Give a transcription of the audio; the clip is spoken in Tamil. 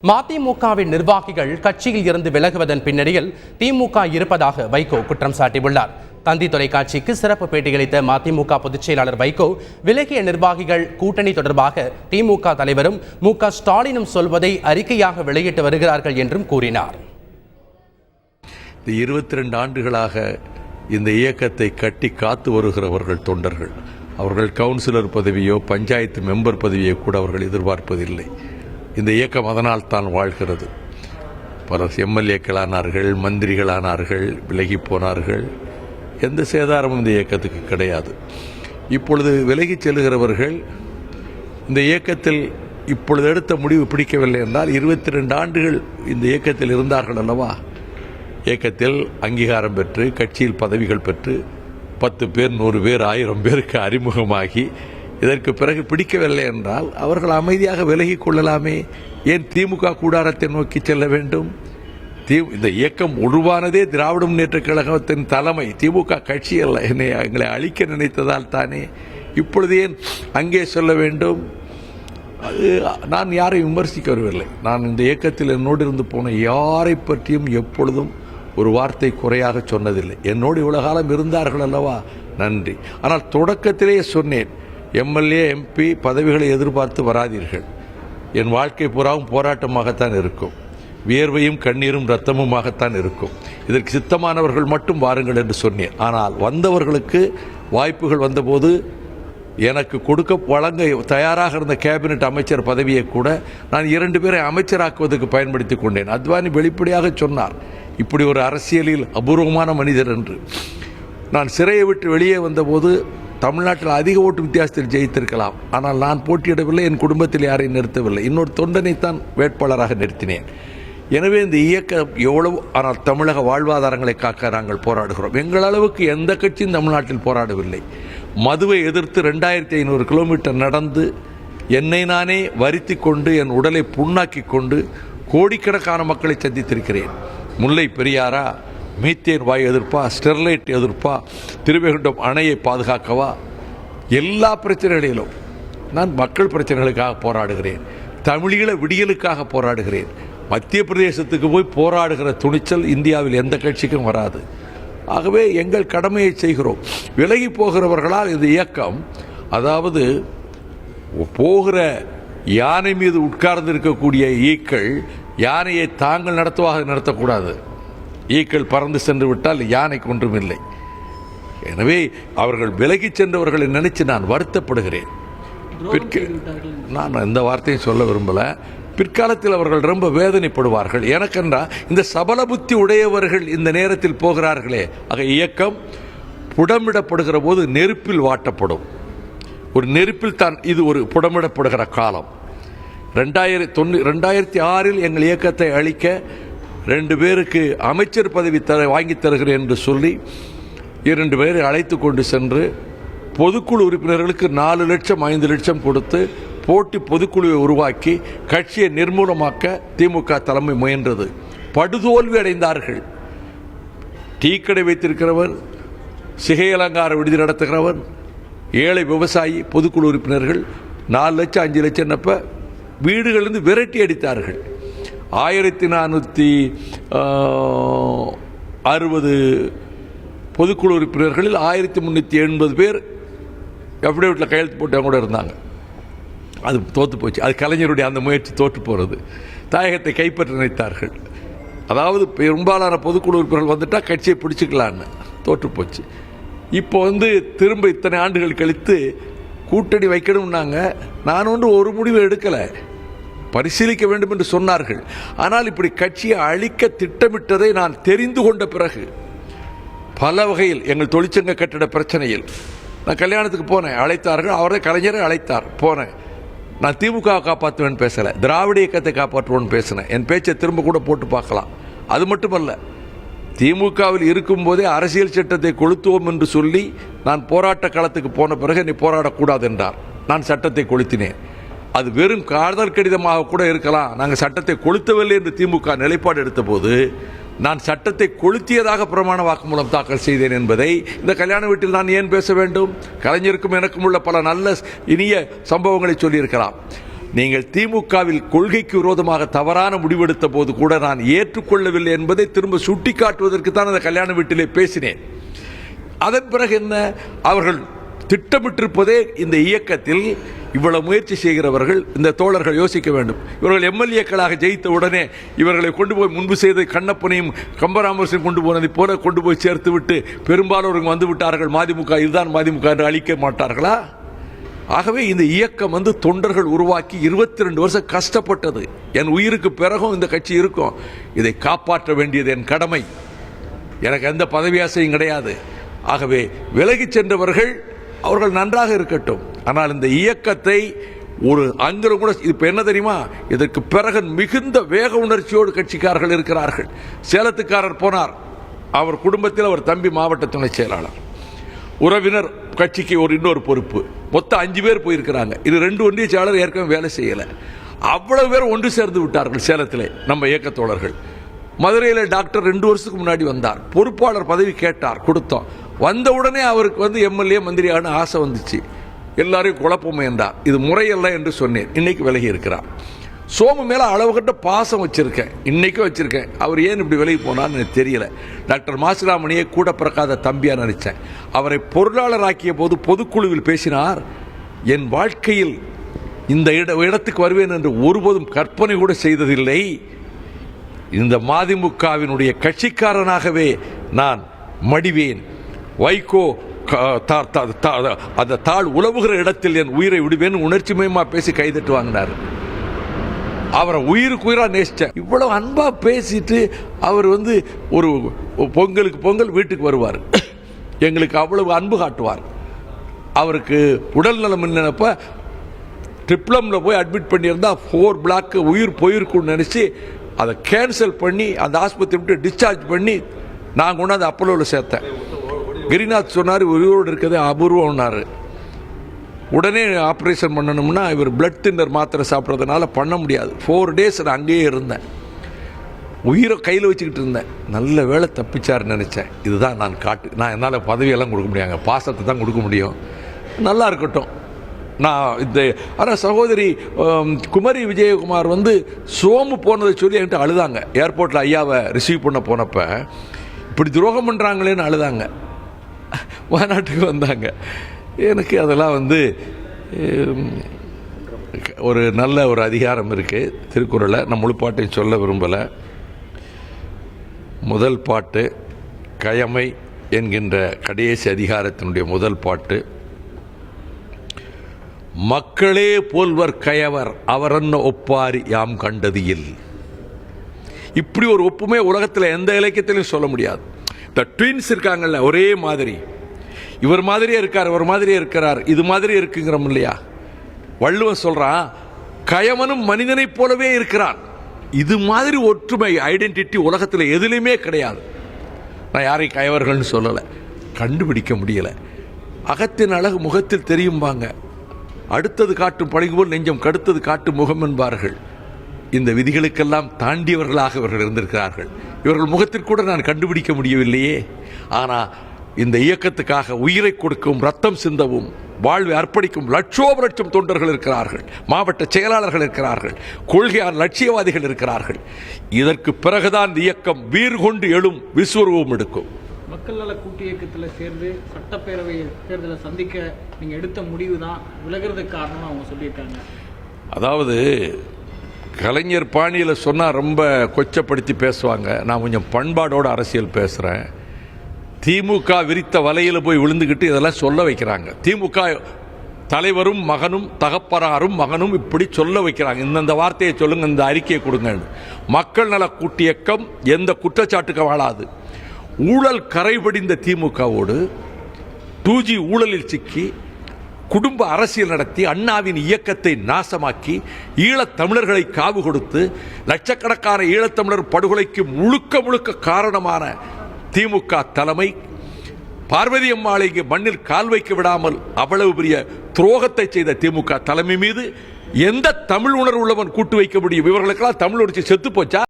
மதிமுகவின் நிர்வாகிகள் கட்சியில் இருந்து விலகுவதன் பின்னணியில் திமுக இருப்பதாக வைகோ குற்றம் சாட்டியுள்ளார். தந்தி தொலைக்காட்சிக்கு சிறப்பு பேட்டியளித்த மதிமுக பொதுச் செயலாளர் வைகோ, விலகிய நிர்வாகிகள் கூட்டணி தொடர்பாக திமுக தலைவரும் மு.க.ஸ்டாலினும் சொல்வதை அறிக்கையாக வெளியிட்டு வருகிறார்கள் என்றும் கூறினார். 22 ஆண்டுகளாக இந்த இயக்கத்தை கட்டி காத்து வருகிறவர்கள் தொண்டர்கள். அவர்கள் கவுன்சிலர் பதவியோ பஞ்சாயத்து மெம்பர் பதவியோ கூட அவர்கள் எதிர்பார்ப்பதில்லை. இந்த இயக்கம் அதனால் தான் வாழ்கிறது. பல எம்எல்ஏக்களானார்கள், மந்திரிகளானார்கள், விலகி போனார்கள். எந்த சேதாரமும் இந்த இயக்கத்துக்கு கிடையாது. இப்பொழுது விலகிச் செல்கிறவர்கள் இந்த இயக்கத்தில் இப்பொழுது எடுத்த முடிவு பிடிக்கவில்லை என்றால் 22 ஆண்டுகள் இந்த இயக்கத்தில் இருந்தார்கள் அல்லவா? இயக்கத்தில் அங்கீகாரம் பெற்று கட்சியில் பதவிகள் பெற்று 10 பேர் 100 பேர் 1000 பேருக்கு அறிமுகமாகி இதற்கு பிறகு பிடிக்கவில்லை என்றால் அவர்கள் அமைதியாக விலகிக் கொள்ளலாமே. ஏன் திமுக கூடாரத்தை நோக்கி செல்ல வேண்டும்? இந்த இயக்கம் உருவானதே திராவிட முன்னேற்ற கழகத்தின் தலைமை திமுக கட்சி அல்ல. எங்களை அழிக்க நினைத்ததால் தானே. இப்பொழுது ஏன் அங்கே சொல்ல வேண்டும்? நான் யாரையும் விமர்சிக்க வரவில்லை. நான் இந்த இயக்கத்தில் என்னோடு இருந்து போன யாரை பற்றியும் எப்பொழுதும் ஒரு வார்த்தை குறையாக சொன்னதில்லை. என்னோடு இவ்வளவு காலம் இருந்தார்கள் அல்லவா, நன்றி. ஆனால் தொடக்கத்திலேயே சொன்னேன், எம்எல்ஏ எம்பி பதவிகளை எதிர்பார்த்து வராதீர்கள். என் வாழ்க்கை பூராவும் போராட்டமாகத்தான் இருக்கும். வியர்வையும் கண்ணீரும் இரத்தமுமாகத்தான் இருக்கும். இதற்கு சித்தமானவர்கள் மட்டும் வாருங்கள் என்று சொன்னேன். ஆனால் வந்தவர்களுக்கு வாய்ப்புகள் வந்தபோது எனக்கு வழங்க தயாராக இருந்த கேபினெட் அமைச்சர் பதவியை கூட நான் 2 பேரை அமைச்சராக்குவதற்கு பயன்படுத்தி கொண்டேன். அத்வானி வெளிப்படையாக சொன்னார், இப்படி ஒரு அரசியலில் அபூர்வமான மனிதர் என்று. நான் சிறையை விட்டு வெளியே வந்தபோது தமிழ்நாட்டில் அதிக ஓட்டு வித்தியாசத்தில் ஜெயித்திருக்கலாம். ஆனால் நான் போட்டியிடவில்லை, என் குடும்பத்தில் யாரையும் நிறுத்தவில்லை. இன்னொரு தொண்டனைத்தான் வேட்பாளராக நிறுத்தினேன். எனவே இந்த இயக்கம் எவ்வளவு, ஆனால் தமிழக வாழ்வாதாரங்களை காக்க நாங்கள் போராடுகிறோம். எங்கள் அளவுக்கு எந்த கட்சியும் தமிழ்நாட்டில் போராடவில்லை. மதுவை எதிர்த்து 2500 கிலோமீட்டர் நடந்து என்னை நானே வருத்தி கொண்டு என் உடலை புண்ணாக்கி கொண்டு கோடிக்கணக்கான மக்களை சந்தித்திருக்கிறேன். முல்லை பெரியாரா, மீத்தேன் வாயு எதிர்ப்பா, ஸ்டெர்லைட் எதிர்ப்பா, திருவேகுண்டம் அணையை பாதுகாக்கவா, எல்லா பிரச்சனைகளிலும் நான் மக்கள் பிரச்சனைகளுக்காக போராடுகிறேன். தமிழீழ விடியலுக்காக போராடுகிறேன். மத்திய பிரதேசத்துக்கு போய் போராடுகிற துணிச்சல் இந்தியாவில் எந்த கட்சிக்கும் வராது. ஆகவே எங்கள் கடமையை செய்கிறோம். விலகி போகிறவர்களால் இந்த இயக்கம், அதாவது போகிற யானை மீது உட்கார்ந்து இருக்கக்கூடிய ஈக்கள் யானையை தாங்கள் நடத்தக்கூடாது. ஈக்கள் பறந்து சென்று விட்டால் யானைக்கு ஒன்றும் இல்லை. எனவே அவர்கள் விலகிச் சென்றவர்களை நினைச்சு நான் வருத்தப்படுகிறேன். நான் இந்த வார்த்தையை சொல்ல விரும்பல. பிற்காலத்தில் அவர்கள் ரொம்ப வேதனைப்படுவார்கள். எனக்கென்றா இந்த சபல புத்தி உடையவர்கள் இந்த நேரத்தில் போகிறார்களே. ஆக இயக்கம் புடமிடப்படுகிற போது நெருப்பில் வாட்டப்படும். ஒரு நெருப்பில் தான் இது ஒரு புடமிடப்படுகிற காலம். 2006 எங்கள் இயக்கத்தை அழிக்க 2 பேருக்கு அமைச்சர் பதவி வாங்கி தருகிறேன் என்று சொல்லி 2 பேரை அழைத்து கொண்டு சென்று பொதுக்குழு உறுப்பினர்களுக்கு 4 லட்சம் 5 லட்சம் கொடுத்து போட்டி பொதுக்குழுவை உருவாக்கி கட்சியை நிர்மூலமாக்க திமுக தலைமை முயன்றது. படுதோல்வி அடைந்தார்கள். டீ கடை வைத்திருக்கிறவர், சிகை அலங்கார விடுதி நடத்துகிறவர், ஏழை விவசாயி பொதுக்குழு உறுப்பினர்கள் 4 லட்சம் 5 லட்சம் நப்ப வீடுகளிலிருந்து விரட்டி அடித்தார்கள். 1460 பொதுக்குழு உறுப்பினர்களில் 1380 பேர் அஃபிடேவிட்டில் கையெழுத்து போட்டவங்க கூட இருந்தாங்க. அது தோற்று போச்சு. அது கலைஞருடைய அந்த முயற்சி தோற்று போகிறது. தாயகத்தை கைப்பற்ற நினைத்தார்கள். அதாவது பெரும்பாலான பொதுக்குழு உறுப்பினர்கள் வந்துட்டால் கட்சியை பிடிச்சிக்கலான்னு தோற்று போச்சு. இப்போ திரும்ப இத்தனை ஆண்டுகள் கழித்து கூட்டணி வைக்கணும்னாங்க. நான் ஒரு முடிவு எடுக்கலை, பரிசீலிக்க வேண்டும் என்று சொன்னார்கள். ஆனால் இப்படி கட்சியை அழிக்க திட்டமிட்டதை நான் தெரிந்து கொண்ட பிறகு பல வகையில் எங்கள் தொழிற்சங்க கட்டிட பிரச்சனையில் நான் கல்யாணத்துக்கு போனேன், அழைத்தார்கள். அவரே கலைஞரை அழைத்தார், போனேன். நான் திமுக காப்பாற்றுவேன்னு பேசலை, திராவிட இயக்கத்தை காப்பாற்றுவோன்னு பேசினேன். என் பேச்சை திரும்ப கூட போட்டு பார்க்கலாம். அது மட்டுமல்ல, திமுகவில் இருக்கும்போதே அரசியல் சட்டத்தை கொளுத்துவோம் என்று சொல்லி நான் போராட்ட களத்துக்கு போன பிறகு நீ போராடக்கூடாது என்றார். நான் சட்டத்தை கொளுத்தினேன். அது வெறும் காதல் கடிதமாக கூட இருக்கலாம். நாங்கள் சட்டத்தை கொளுத்தவில்லை என்று திமுக நிலைப்பாடு எடுத்த போது நான் சட்டத்தை கொளுத்தியதாக பிரமாண வாக்குமூலம் தாக்கல் செய்தேன் என்பதை இந்த கல்யாண வீட்டில் நான் ஏன் பேச வேண்டும்? கலைஞருக்கும் எனக்கும் உள்ள பல நல்ல இனிய சம்பவங்களை சொல்லியிருக்கலாம். நீங்கள் திமுகவில் கொள்கைக்கு விரோதமாக தவறான முடிவெடுத்த போது கூட நான் ஏற்றுக்கொள்ளவில்லை என்பதை திரும்ப சுட்டிக்காட்டுவதற்கு தான் அந்த கல்யாண வீட்டிலே பேசினேன். அதன் பிறகு என்ன, அவர்கள் திட்டமிட்டிருப்பதே இந்த இயக்கத்தில் இவ்வளவு முயற்சி செய்கிறவர்கள் இந்த தோழர்கள் யோசிக்க வேண்டும். இவர்கள் எம்எல்ஏக்களாக ஜெயித்த உடனே இவர்களை கொண்டு போய் முன்பு செய்த கண்ணப்பனையும் கம்பராமரசையும் கொண்டு போனதை போல கொண்டு போய் சேர்த்து விட்டு பெரும்பாலோர் வந்து விட்டார்கள். மதிமுக இதுதான் மதிமுக என்று அளிக்க மாட்டார்களா? ஆகவே இந்த இயக்கம் தொண்டர்கள் உருவாக்கி 22 வருஷம் கஷ்டப்பட்டது. என் உயிருக்கு பிறகும் இந்த கட்சி இருக்கும். இதை காப்பாற்ற வேண்டியது என் கடமை. எனக்கு எந்த பதவி ஆசையும் கிடையாது. ஆகவே விலகி சென்றவர்கள் அவர்கள் நன்றாக இருக்கட்டும். ஆனால் இந்த இயக்கத்தை ஒரு அங்கிரும் கூட இப்ப என்ன தெரியுமா, இதற்கு பிறகு மிகுந்த வேக உணர்ச்சியோடு கட்சிக்காரர்கள் இருக்கிறார்கள். சேலத்துக்காரர் போனார், அவர் குடும்பத்தில் அவர் தம்பி மாவட்ட துணை செயலாளர், உறவினர் கட்சிக்கு இன்னொரு பொறுப்பு, மொத்தம் 5 பேர் போயிருக்கிறாங்க. இது 2 ஒன்றிய செயலாளர் ஏற்கனவே வேலை செய்யல. அவ்வளவு பேர் ஒன்று சேர்ந்து விட்டார்கள் சேலத்திலே நம்ம இயக்க தோழர்கள். மதுரையில் டாக்டர் 2 வருஷத்துக்கு முன்னாடி வந்தார், பொறுப்பாளர் பதவி கேட்டார், கொடுத்தோம். வந்த உடனே அவருக்கு எம்எல்ஏ மந்திரியான ஆசை வந்துச்சு. எல்லாரையும் குழப்பம் என்றார். இது முறையல்ல என்று சொன்னேன். இன்னைக்கு விலகி இருக்கிறார். சோமு மேல அளவுகட்ட பாசம் வச்சிருக்கேன், இன்னைக்கும் வச்சிருக்கேன். அவர் ஏன் இப்படி விலகி போனான்னு எனக்கு தெரியல. டாக்டர் மாசிலாமணியை கூட பிறக்காத தம்பியா நினைச்சேன். அவரை பொருளாளர் ஆக்கிய போது பொதுக்குழுவில் பேசினார், என் வாழ்க்கையில் இந்த இடத்துக்கு வருவேன் என்று ஒருபோதும் கற்பனை கூட செய்ததில்லை. இந்த மதிமுகவினுடைய கட்சிக்காரனாகவே நான் மடிவேன். வைகோ அந்த தாள் உலவுகிற இடத்தில் என் உயிரை விடுவேன் உணர்ச்சி மயமா பேசி கைதட்டு வாங்கினார். அவரை உயிருக்கு உயிரா நேசிச்சேன். இவ்வளவு அன்பா பேசிட்டு அவர் ஒரு பொங்கலுக்கு பொங்கல் வீட்டுக்கு வருவார். எங்களுக்கு அவ்வளவு அன்பு காட்டுவார். அவருக்கு உடல் நலம் நினைப்ப ட்ரிப்ளம்ல போய் அட்மிட் பண்ணியிருந்தா 4 பிளாக் உயிர் போயிருக்குன்னு நினைச்சு அதை கேன்சல் பண்ணி அந்த ஆஸ்பத்திரி விட்டு டிஸ்சார்ஜ் பண்ணி நான் கொண்டாந்து அப்போலோவில் சேர்த்தேன். கிரிநாத் சொன்னார், உயிரோடு இருக்கிறது அபூர்வம்னாரு. உடனே ஆப்ரேஷன் பண்ணணும்னா இவர் பிளட் தின்னர் மாத்திரை சாப்பிட்றதுனால பண்ண முடியாது. 4 டேஸ் நான் அங்கேயே இருந்தேன், உயிரை கையில் வச்சுக்கிட்டு இருந்தேன். நல்ல வேலை தப்பிச்சாருன்னு நினச்சேன். இதுதான் நான் என்னால் பதவியெல்லாம் கொடுக்க முடியாங்க, பாசத்தை தான் கொடுக்க முடியும். நல்லா இருக்கட்டும். நான் ஆனால் சகோதரி குமரி விஜயகுமார் சோமு போனதை சொல்லி என்கிட்ட அழுதாங்க. ஏர்போர்ட்டில் ஐயாவை ரிசீவ் பண்ண போனப்போ இப்படி துரோகம் பண்ணுறாங்களேன்னு அழுதாங்க. மாநாட்டுக்கு வந்தாங்க. எனக்கு அதெல்லாம் ஒரு நல்ல ஒரு அதிகாரம் இருக்குது திருக்குறளை. நான் முழு பாட்டையும் சொல்ல விரும்பலை. முதல் பாட்டு கயமை என்கின்ற கடைசி அதிகாரத்தினுடைய முதல் பாட்டு, மக்களே போல்வர் கயவர் அவரன்ன ஒப்பாரி யாம் கண்டது இல். இப்படி ஒரு ஒப்புமை உலகத்தில் எந்த இலக்கியத்திலையும் சொல்ல முடியாது. இந்த ட்வின்ஸ் இருக்காங்கல்ல, ஒரே மாதிரி, இவர் மாதிரியே இருக்கார், இவர் மாதிரியே இருக்கிறார், இது மாதிரி இருக்குங்கிறோம் இல்லையா. வள்ளுவன் சொல்றான், கயவனும் மனிதனைப் போலவே இருக்கிறான். இது மாதிரி ஒற்றுமை ஐடென்டிட்டி உலகத்தில் எதுலையுமே கிடையாது. நான் யாரையும் கயவர்கள்னு சொல்லலை, கண்டுபிடிக்க முடியலை. அகத்தின் அழகு முகத்தில் தெரியும்பாங்க, அடுத்தது காட்டும் பழகு போல் நெஞ்சம் கடுத்தது காட்டும் முகம் என்பார்கள். இந்த விதிகளுக்கெல்லாம் தாண்டியவர்களாக இவர்கள் இருந்திருக்கிறார்கள். இவர்கள் முகத்தில் கூட நான் கண்டுபிடிக்க முடியவில்லையே. ஆனால் இந்த இயக்கத்துக்காக உயிரை கொடுக்கும், ரத்தம் சிந்தவும், வாழ்வை அர்ப்பணிக்கும் லட்சோப தொண்டர்கள் இருக்கிறார்கள், மாவட்ட செயலாளர்கள் இருக்கிறார்கள், கொள்கையார் லட்சியவாதிகள் இருக்கிறார்கள். இதற்கு பிறகுதான் இந்த இயக்கம் வீர் கொண்டு எழும், விஸ்வரூபம் எடுக்கும். மக்கள் நல கூட்டு இயக்கத்தில் சேர்ந்து சட்டப்பேரவை தேர்தலை சந்திக்க நீங்க எடுத்த முடிவு தான் விலகிறதுக்கு காரணம் அவங்க சொல்லியிருக்காங்க. அதாவது கலைஞர் பாணியில் சொன்னால் ரொம்ப கொச்சப்படுத்தி பேசுவாங்க. நான் கொஞ்சம் பண்பாடோட அரசியல் பேசுகிறேன். திமுக விரித்த வலையில் போய் விழுந்துக்கிட்டு இதெல்லாம் சொல்ல வைக்கிறாங்க. திமுக தலைவரும் மகனும் தகப்பனாரும் மகனும் இப்படி சொல்ல வைக்கிறாங்க, இந்தந்த வார்த்தையை சொல்லுங்க, இந்த அறிக்கையை கொடுங்க. மக்கள் நல கூட்டு இயக்கம் எந்த குற்றச்சாட்டுக்கு வாழாது. ஊழல் கரைபடிந்த திமுகவோடு 2G ஊழலில் சிக்கி குடும்ப அரசியல் நடத்தி அண்ணாவின் இயக்கத்தை நாசமாக்கி ஈழத் தமிழர்களை காவு கொடுத்து லட்சக்கணக்கான ஈழத்தமிழர் படுகொலைக்கு முழுக்க முழுக்க காரணமான திமுக தலைமை பார்வதி அம்மாளை மண்ணில் கால் வைக்க விடாமல் அவ்வளவு பெரிய துரோகத்தை செய்த திமுக தலைமை மீது எந்த தமிழ் உணர்வு உள்ளவன் கூட்டு வைக்க முடியும்? இவர்களுக்கெல்லாம் தமிழ் உணர்ச்சி செத்து போச்சா?